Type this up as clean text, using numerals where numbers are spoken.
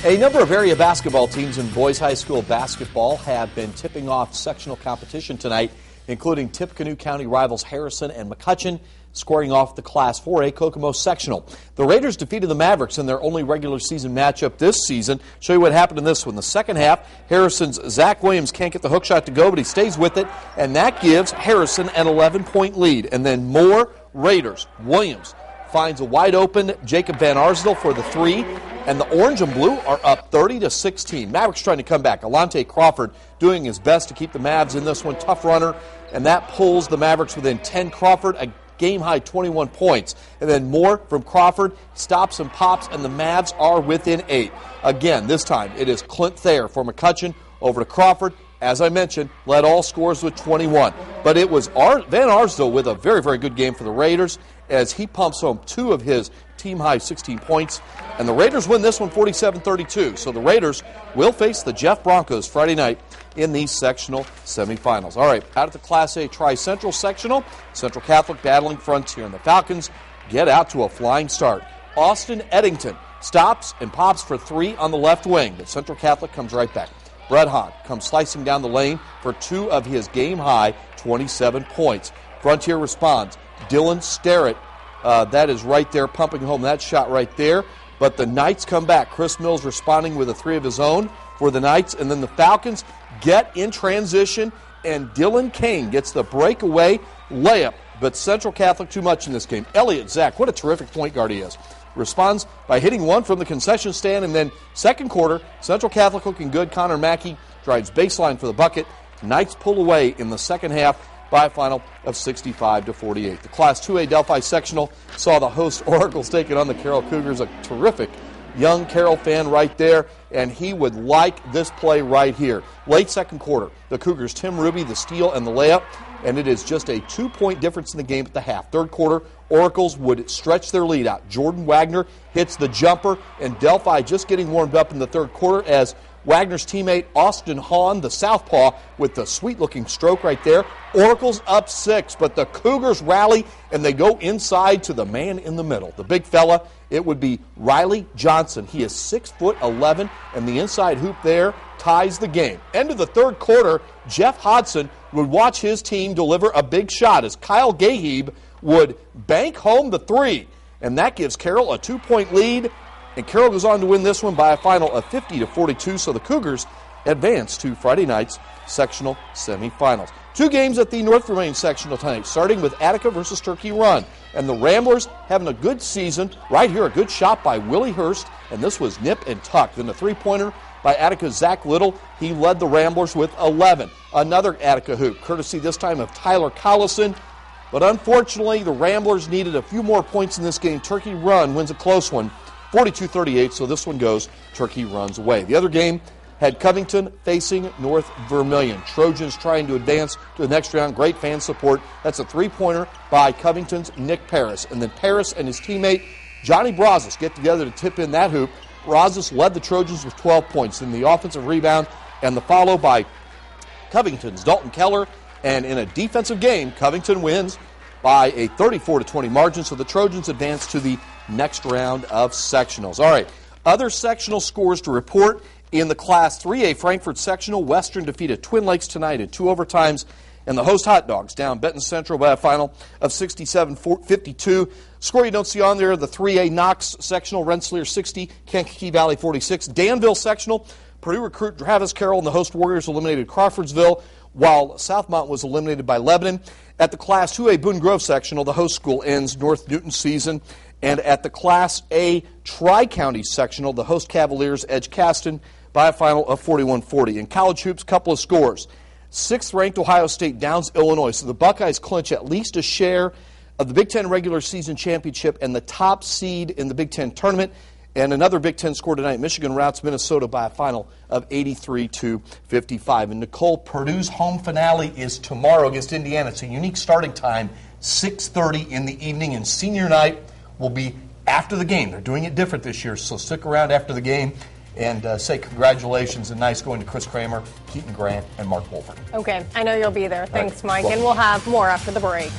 A number of area basketball teams in boys high school basketball have been tipping off sectional competition tonight, including Tippecanoe County rivals Harrison and McCutcheon, scoring off the Class 4A Kokomo sectional. The Raiders defeated the Mavericks in their only regular season matchup this season. Show you what happened in this one. The second half, Harrison's Zach Williams can't get the hook shot to go, but he stays with it, and that gives Harrison an 11-point lead. And then more Raiders. Williams finds a wide open Jacob Van Arsdale for the three, and the orange and blue are up 30-16. Mavericks trying to come back. Alante Crawford doing his best to keep the Mavs in this one. Tough runner, and that pulls the Mavericks within 10. Crawford, a game-high 21 points. And then more from Crawford, stops and pops, and the Mavs are within 8. Again, this time it is Clint Thayer for McCutcheon over to Crawford. As I mentioned, led all scores with 21. But it was Van Arsdale with a very, very good game for the Raiders as he pumps home 2 of his team-high 16 points. And the Raiders win this one 47-32. So the Raiders will face the Jeff Broncos Friday night in the sectional semifinals. All right, out of the Class A Tri-Central sectional, Central Catholic battling Frontier, and the Falcons get out to a flying start. Austin Eddington stops and pops for 3 on the left wing, but Central Catholic comes right back. Brett Hahn comes slicing down the lane for 2 of his game-high 27 points. Frontier responds. Dylan Starrett, that is right there, pumping home that shot right there. But the Knights come back. Chris Mills responding with a 3 of his own for the Knights. And then the Falcons get in transition, and Dylan Kane gets the breakaway layup. But Central Catholic too much in this game. Elliot Zach, what a terrific point guard he is. Responds by hitting one from the concession stand, and then second quarter, Central Catholic looking good. Connor Mackey drives baseline for the bucket. Knights pull away in the second half by a final of 65-48. The Class 2A Delphi sectional saw the host Oracles take it on the Carroll Cougars. A terrific young Carroll fan right there, and he would like this play right here. Late second quarter, the Cougars, Tim Ruby, the steal and the layup, and it is just a 2-point difference in the game at the half. Third quarter, Oracles would stretch their lead out. Jordan Wagner hits the jumper, and Delphi just getting warmed up in the third quarter as Wagner's teammate Austin Hahn, the southpaw, with the sweet-looking stroke right there. Oracles up 6, but the Cougars rally, and they go inside to the man in the middle. The big fella, it would be Riley Johnson. He is 6'11", and the inside hoop there ties the game. End of the third quarter, Jeff Hodson would watch his team deliver a big shot as Kyle Gahebe would bank home the 3, and that gives Carroll a 2-point lead. And Carroll goes on to win this one by a final of 50-42, so the Cougars advance to Friday night's sectional semifinals. 2 games at the North Vermilion sectional tonight, starting with Attica versus Turkey Run. And the Ramblers having a good season. Right here, a good shot by Willie Hurst, and this was nip and tuck. Then a 3-pointer by Attica's Zach Little. He led the Ramblers with 11. Another Attica hoop, courtesy this time of Tyler Collison. But unfortunately, the Ramblers needed a few more points in this game. Turkey Run wins a close one, 42-38, so this one goes Turkey Run's away. The other game had Covington facing North Vermilion. Trojans trying to advance to the next round. Great fan support. That's a 3-pointer by Covington's Nick Paris. And then Paris and his teammate Johnny Brazos get together to tip in that hoop. Brazos led the Trojans with 12 points in the offensive rebound, and the follow by Covington's Dalton Keller. And in a defensive game, Covington wins by a 34-20 margin, so the Trojans advance to the next round of sectionals. All right, other sectional scores to report. In the Class 3A Frankfort sectional, Western defeated Twin Lakes tonight in 2 overtimes, and the host Hot Dogs down Benton Central by a final of 67-52. Score you don't see on there, the 3A Knox sectional, Rensselaer 60, Kankakee Valley 46. Danville sectional, Purdue recruit Travis Carroll and the host Warriors eliminated Crawfordsville, while Southmont was eliminated by Lebanon. At the Class 2A Boone Grove sectional, the host school ends North Newton season. And at the Class A Tri-County sectional, the host Cavaliers edge Caston by a final of 41-40. In college hoops, couple of scores. 6th-ranked Ohio State downs Illinois, so the Buckeyes clinch at least a share of the Big Ten regular season championship and the top seed in the Big Ten tournament. And another Big Ten score tonight, Michigan routs Minnesota by a final of 83-55. And Nicole, Purdue's home finale is tomorrow against Indiana. It's a unique starting time, 6:30 in the evening, and senior night will be after the game. They're doing it different this year, so stick around after the game and say congratulations and nice going to Chris Kramer, Keaton Grant, and Mark Wolford. Okay, I know you'll be there. Thanks, right. Mike, and we'll have more after the break.